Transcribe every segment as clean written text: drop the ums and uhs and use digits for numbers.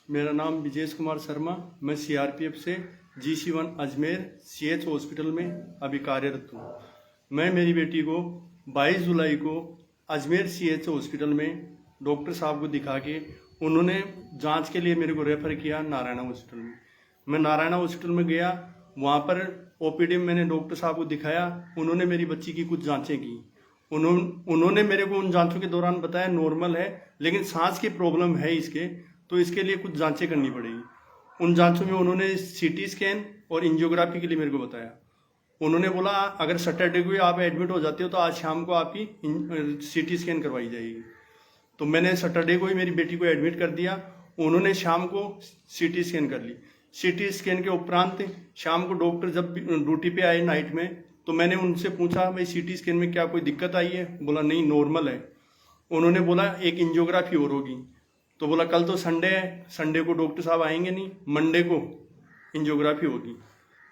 मेरा नाम विजेश कुमार शर्मा, मैं सीआरपीएफ से GC1 अजमेर CH हॉस्पिटल में अभी कार्यरत हूँ। मैं मेरी बेटी को 22 जुलाई को अजमेर CH हॉस्पिटल में डॉक्टर साहब को दिखा के उन्होंने जांच के लिए मेरे को रेफ़र किया नारायणा हॉस्पिटल में। मैं नारायणा हॉस्पिटल में गया, वहाँ पर OPD में मैंने डॉक्टर साहब को दिखाया। उन्होंने मेरी बच्ची की कुछ जाँचें की। उन्होंने मेरे को उन जांचों के दौरान बताया नॉर्मल है, लेकिन सांस की प्रॉब्लम है इसके, तो इसके लिए कुछ जांचें करनी पड़ेगी। उन जांचों में उन्होंने CT स्कैन और एंजियोग्राफी के लिए मेरे को बताया। उन्होंने बोला अगर सैटरडे को आप एडमिट हो जाते हो तो आज शाम को आपकी CT स्कैन करवाई जाएगी। तो मैंने सैटरडे को ही मेरी बेटी को एडमिट कर दिया। उन्होंने शाम को CT स्कैन कर ली। CT स्कैन के उपरांत शाम को डॉक्टर जब ड्यूटी पे आए नाइट में, तो मैंने उनसे पूछा भाई CT स्कैन में क्या कोई दिक्कत आई है? बोला नहीं, नॉर्मल है। उन्होंने बोला एक एंजियोग्राफी और होगी। तो बोला कल तो संडे है, संडे को डॉक्टर साहब आएंगे नहीं, मंडे को एंजियोग्राफी होगी।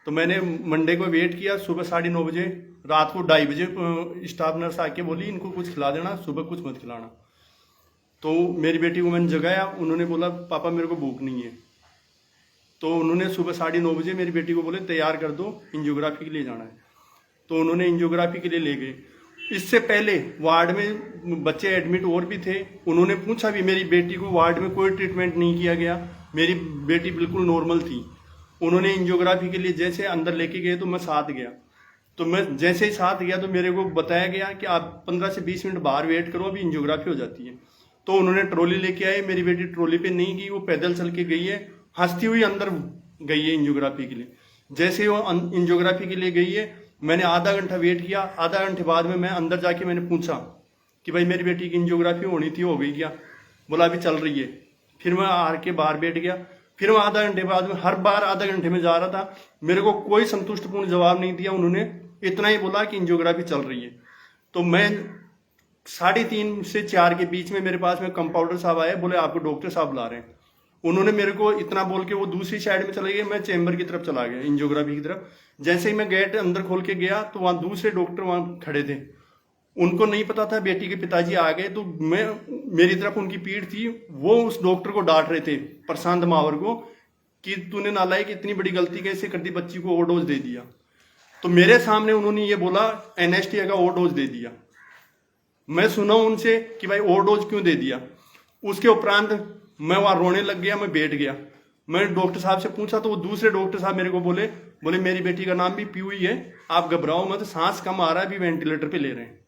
तो मैंने मंडे को वेट किया। सुबह 9:30 बजे, रात को 2:30 बजे स्टाफ नर्स आके बोली इनको कुछ खिला देना, सुबह कुछ मत खिलाना। तो मेरी बेटी को मैंने जगाया। उन्होंने बोला पापा मेरे को भूख नहीं है। तो उन्होंने सुबह 9:30 बजे मेरी बेटी को बोले तैयार कर दो, एंजियोग्राफी के लिए जाना है। तो उन्होंने एंजियोग्राफी के लिए ले गए। इससे पहले वार्ड में बच्चे एडमिट और भी थे। उन्होंने पूछा भी, मेरी बेटी को वार्ड में कोई ट्रीटमेंट नहीं किया गया, मेरी बेटी बिल्कुल नॉर्मल थी। उन्होंने एंजियोग्राफी के लिए जैसे अंदर लेके गए तो मैं साथ गया। तो मैं जैसे ही साथ गया तो मेरे को बताया गया कि आप 15 से 20 मिनट बाहर वेट करो, अभी एंजियोग्राफी हो जाती है। तो उन्होंने ट्रॉली लेके आए। मेरी बेटी ट्रॉली पे नहीं गई, वो पैदल चल के गई है, हंसती हुई अंदर गई है एंजियोग्राफी के लिए। जैसे ही वो एंजियोग्राफी के लिए गई है, मैंने आधा घंटा वेट किया। आधा घंटे बाद में मैं अंदर जाके मैंने पूछा कि भाई मेरी बेटी की एंजियोग्राफी होनी थी, हो गई क्या? बोला अभी चल रही है। फिर मैं आर के बाहर बैठ गया। फिर मैं आधा घंटे बाद में, हर बार आधा घंटे में जा रहा था, मेरे को कोई संतुष्टपूर्ण जवाब नहीं दिया। उन्होंने इतना ही बोला कि एंजियोग्राफी चल रही है। तो मैं 3:30 से 4 के बीच में मेरे पास में कंपाउंडर साहब आए, बोले आपको डॉक्टर साहब बुला रहे हैं। उन्होंने मेरे को इतना बोल के वो दूसरी साइड में चले गए। मैं चैम्बर की तरफ चला गया, एंजियोग्राफी की तरफ। जैसे ही मैं गेट अंदर खोल के गया तो वहाँ दूसरे डॉक्टर वहाँ खड़े थे। उनको नहीं पता था बेटी के पिताजी आ गए, तो मेरी तरफ उनकी पीठ थी। वो उस डॉक्टर को डांट रहे थे, प्रशांत मावर को, कि तूने नालायक इतनी बड़ी गलती कैसे कर दी, बच्ची को ओवरडोज दे दिया। तो मेरे सामने उन्होंने ये बोला एनेस्थीसिया का ओवरडोज दे दिया। मैं सुना उनसे कि भाई ओवरडोज क्यों दे दिया। उसके उपरांत मैं वहां रोने लग गया, मैं बैठ गया। मैंने डॉक्टर साहब से पूछा तो वो दूसरे डॉक्टर साहब मेरे को बोले मेरी बेटी का नाम भी पीयू ही है, आप घबराओ मत, सांस कम आ रहा है, अभी वेंटिलेटर पे ले रहे हैं।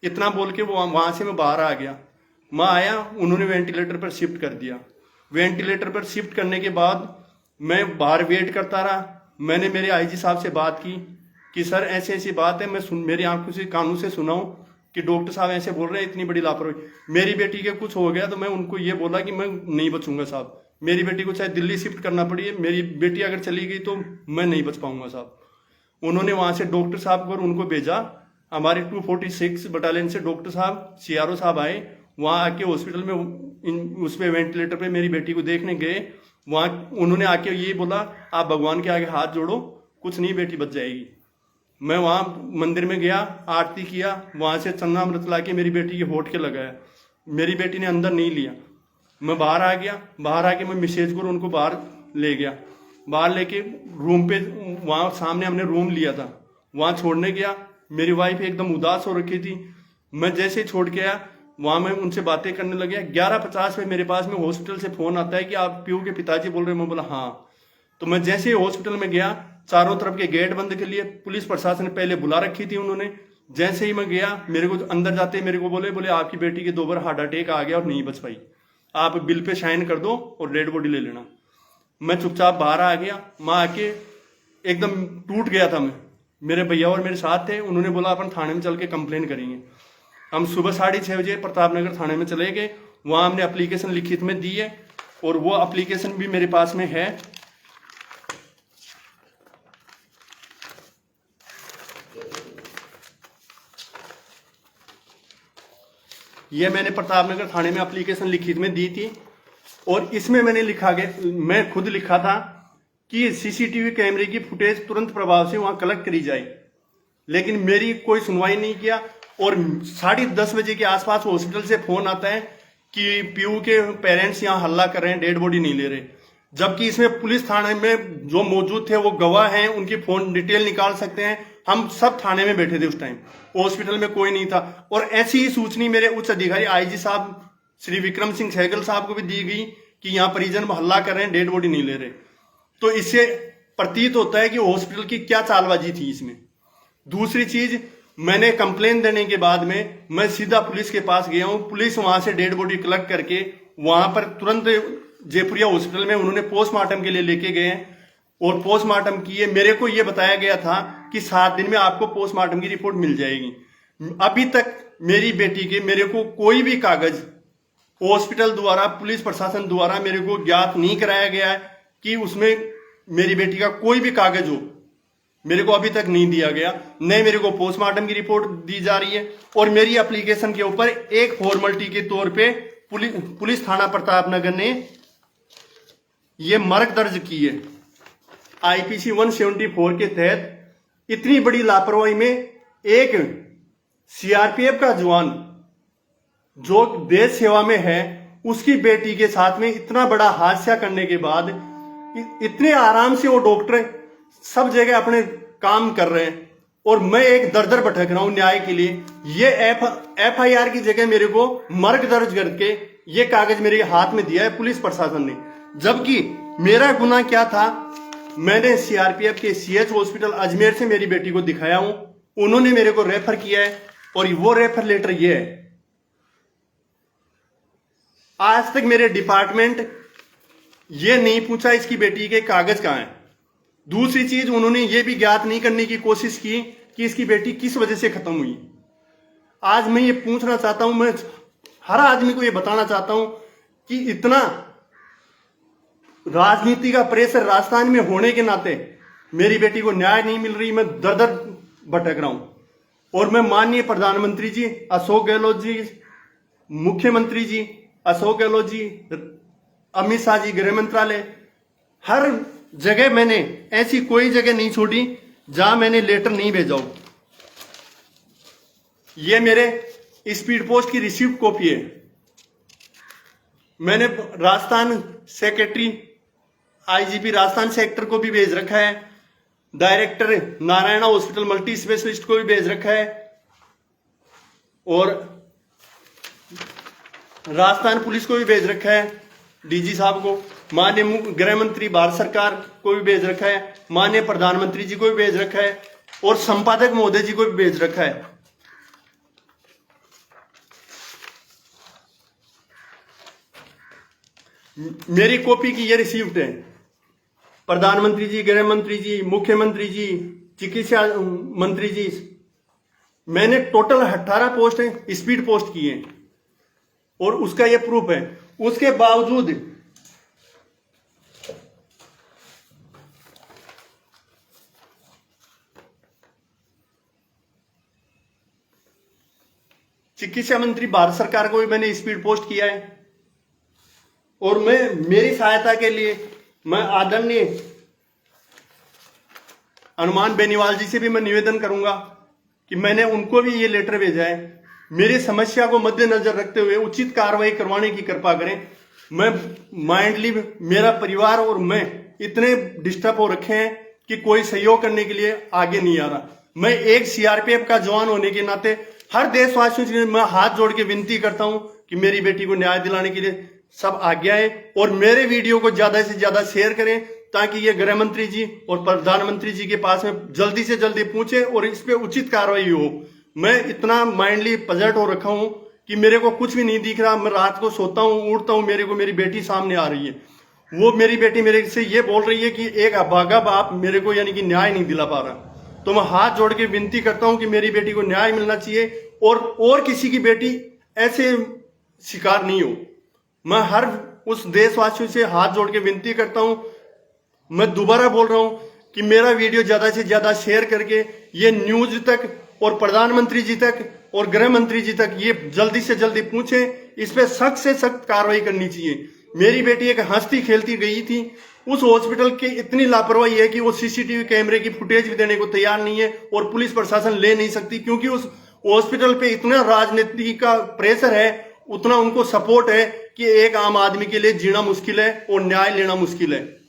इतना बोल के वो वहां से मैं बाहर आ गया। मैं आया, उन्होंने वेंटिलेटर पर शिफ्ट कर दिया। वेंटिलेटर पर शिफ्ट करने के बाद मैं बाहर वेट करता रहा। मैंने मेरे IG साहब से बात की कि सर ऐसी ऐसी बात है, मैं मेरी आंखों से कानों से सुना हूं कि डॉक्टर साहब ऐसे बोल रहे हैं, इतनी बड़ी लापरवाही। मेरी बेटी के कुछ हो गया तो मैं उनको ये बोला कि मैं नहीं बचूंगा साहब, मेरी बेटी को चाहे दिल्ली शिफ्ट करना पड़ी, मेरी बेटी अगर चली गई तो मैं नहीं बच पाऊंगा साहब। उन्होंने वहां से डॉक्टर साहब को उनको भेजा। हमारे 246 बटालियन से डॉक्टर साहब, CRO साहब आए। वहां आके हॉस्पिटल में उस पे वेंटिलेटर पे मेरी बेटी को देखने गए। वहां उन्होंने आके ये बोला आप भगवान के आगे हाथ जोड़ो, कुछ नहीं, बेटी बच जाएगी। मैं वहाँ मंदिर में गया, आरती किया, वहाँ से चन्ना अमृत ला के मेरी बेटी के होठ के लगाया। मेरी बेटी ने अंदर नहीं लिया। मैं बाहर आ गया। बाहर आके मैं मैसेज को उनको बाहर ले गया। बाहर लेके रूम पे, वहाँ सामने हमने रूम लिया था, वहाँ छोड़ने गया। मेरी वाइफ एकदम उदास हो रखी थी। मैं जैसे ही छोड़ के आया, वहाँ मैं उनसे बातें करने लग गया। 11:50 में मेरे पास में हॉस्पिटल से फोन आता है कि आप पीयू के पिताजी बोल रहे हैं। मैं बोला हाँ। तो मैं जैसे ही हॉस्पिटल में गया, चारों तरफ के गेट बंद के लिए पुलिस प्रशासन ने पहले बुला रखी थी उन्होंने। जैसे ही मैं गया, मेरे को अंदर जाते मेरे को बोले आपकी बेटी के 2 बार हार्ट अटैक आ गया और नहीं बच पाई, आप बिल पे साइन कर दो और डेड बॉडी ले लेना। मैं चुपचाप बाहर आ गया। मैं आके एकदम टूट गया था। मैं, मेरे भैया और मेरे साथ थे। उन्होंने बोला अपन थाने में चल के कंप्लेन करेंगे। हम सुबह 6:30 बजे प्रताप नगर थाने में चले गए। वहाँ हमने एप्लीकेशन लिखित में दी है और वो एप्लीकेशन भी मेरे पास में है। ये मैंने प्रतापनगर थाने में एप्लीकेशन लिखित में दी थी और इसमें मैंने मैं खुद लिखा था कि CCTV कैमरे की फुटेज तुरंत प्रभाव से वहां कलेक्ट करी जाए, लेकिन मेरी कोई सुनवाई नहीं किया। और 10:30 बजे के आसपास हॉस्पिटल से फोन आता है कि पीयू के पेरेंट्स यहाँ हल्ला कर रहे हैं, डेड बॉडी नहीं ले रहे, जबकि इसमें पुलिस थाने में जो मौजूद थे वो गवाह हैं, उनकी फोन डिटेल निकाल सकते हैं। हम सब थाने में बैठे थे उस टाइम, हॉस्पिटल में कोई नहीं था। और ऐसी ही सूचना मेरे उच्च अधिकारी आईजी साहब श्री विक्रम सिंह सहगल साहब को भी दी गई कि यहाँ परिजन हल्ला कर रहे हैं, डेड बॉडी नहीं ले रहे। तो इससे प्रतीत होता है कि हॉस्पिटल की क्या चालबाजी थी इसमें। दूसरी चीज, मैंने कंप्लेन देने के बाद में मैं सीधा पुलिस के पास गया हूं। पुलिस वहां से डेड बॉडी कलेक्ट करके वहां पर तुरंत जयपुरिया हॉस्पिटल में उन्होंने पोस्टमार्टम के लिए लेके गए और पोस्टमार्टम किए। मेरे को यह बताया गया था कि 7 दिन में आपको पोस्टमार्टम की रिपोर्ट मिल जाएगी। अभी तक मेरी बेटी के मेरे को कोई भी कागज हॉस्पिटल द्वारा, पुलिस प्रशासन द्वारा मेरे को ज्ञात नहीं कराया गया है कि उसमें मेरी बेटी का कोई भी कागज हो, मेरे को अभी तक नहीं दिया गया। न मेरे को पोस्टमार्टम की रिपोर्ट दी जा रही है। और मेरी एप्लीकेशन के ऊपर एक फॉर्मेलिटी के तौर पे पुलिस थाना प्रतापनगर ने ये मर्क दर्ज की है आईपीसी 174 के तहत। इतनी बड़ी लापरवाही में एक सीआरपीएफ का जवान जो देश सेवा में है, उसकी बेटी के साथ में इतना बड़ा हादसा करने के बाद इतने आराम से वो डॉक्टर सब जगह अपने काम कर रहे हैं और मैं एक दर दर भटक रहा हूं न्याय के लिए। ये एफआईआर की जगह मेरे को मर्ग दर्ज करके ये कागज मेरे हाथ में दिया है पुलिस प्रशासन ने। जबकि मेरा गुनाह क्या था, मैंने सीआरपीएफ के सीएच हॉस्पिटल अजमेर से मेरी बेटी को दिखाया हूं, उन्होंने मेरे को रेफर किया है और वो रेफर लेटर ये है। आज तक मेरे डिपार्टमेंट ये नहीं पूछा इसकी बेटी के कागज कहां हैं। दूसरी चीज, उन्होंने ये भी ज्ञात नहीं करने की कोशिश की कि इसकी बेटी किस वजह से खत्म हुई। आज मैं ये पूछना चाहता हूं, मैं हर आदमी को ये बताना चाहता हूं कि इतना राजनीति का प्रेशर राजस्थान में होने के नाते मेरी बेटी को न्याय नहीं मिल रही, मैं दर दर भटक रहा हूं। और मैं माननीय प्रधानमंत्री जी अशोक गहलोत जी, मुख्यमंत्री जी अशोक गहलोत जी, अमित शाह जी गृह मंत्रालय, हर जगह मैंने ऐसी कोई जगह नहीं छोड़ी जहां मैंने लेटर नहीं भेजा हो। ये मेरे स्पीड पोस्ट की रिसीव्ड कॉपी है। मैंने Rajasthan secretary IGP Rajasthan sector को भी भेज रखा है, director Narayana hospital multi specialist को भी भेज रखा है और राजस्थान पुलिस को भी भेज रखा है, डीजी साहब को, माननीय गृह मंत्री भारत सरकार को भी भेज रखा है, माननीय प्रधानमंत्री जी को भी भेज रखा है और संपादक महोदय जी को भी भेज रखा है। मेरी कॉपी की ये रिसीव्ड है। प्रधानमंत्री जी, गृह मंत्री जी, मुख्यमंत्री जी, चिकित्सा मंत्री जी, मैंने टोटल 18 पोस्ट स्पीड पोस्ट की है और उसका ये प्रूफ है। उसके बावजूद चिकित्सा मंत्री भारत सरकार को भी मैंने स्पीड पोस्ट किया है। और मैं मेरी सहायता के लिए मैं आदरणीय हनुमान बेनीवाल जी से भी मैं निवेदन करूंगा कि मैंने उनको भी ये लेटर भेजा है। मेरी समस्या को मद्देनजर रखते हुए उचित कार्रवाई करवाने की कृपा करें। मैं माइंडली, मेरा परिवार और मैं इतने डिस्टर्ब हो रखे हैं कि कोई सहयोग करने के लिए आगे नहीं आ रहा। मैं एक सीआरपीएफ का जवान होने के नाते हर देशवासियों से मैं हाथ जोड़ के विनती करता हूं कि मेरी बेटी को न्याय दिलाने के लिए सब आगे आए और मेरे वीडियो को ज्यादा से ज्यादा शेयर करें ताकि ये गृह मंत्री जी और प्रधानमंत्री जी के पास में जल्दी से जल्दी पहुंचे और इस पे उचित कार्रवाई हो। मैं इतना माइंडली पजट हो रखा हूं कि मेरे को कुछ भी नहीं दिख रहा। मैं रात को सोता हूं, उठता हूं, मेरे को मेरी बेटी सामने आ रही है। वो मेरी बेटी मेरे से ये बोल रही है कि एक अभागा बाप मेरे को यानी कि न्याय नहीं दिला पा रहा। तो मैं हाथ जोड़ के विनती करता हूं कि मेरी बेटी को न्याय मिलना चाहिए और किसी की बेटी ऐसे शिकार नहीं हो। मैं हर उस देशवासियों से हाथ जोड़ के विनती करता हूं। मैं दोबारा बोल रहा हूं कि मेरा वीडियो ज्यादा से ज्यादा शेयर करके ये न्यूज तक और प्रधानमंत्री जी तक और गृह मंत्री जी तक ये जल्दी से जल्दी पूछे। इस पे सख्त से सख्त कार्रवाई करनी चाहिए। मेरी बेटी एक हंसती खेलती गई थी, उस हॉस्पिटल की इतनी लापरवाही है कि वो सीसीटीवी कैमरे की फुटेज भी देने को तैयार नहीं है और पुलिस प्रशासन ले नहीं सकती क्योंकि उस हॉस्पिटल पे इतना राजनीति का प्रेशर है उतना उनको सपोर्ट है कि एक आम आदमी के लिए जीना मुश्किल है और न्याय लेना मुश्किल है।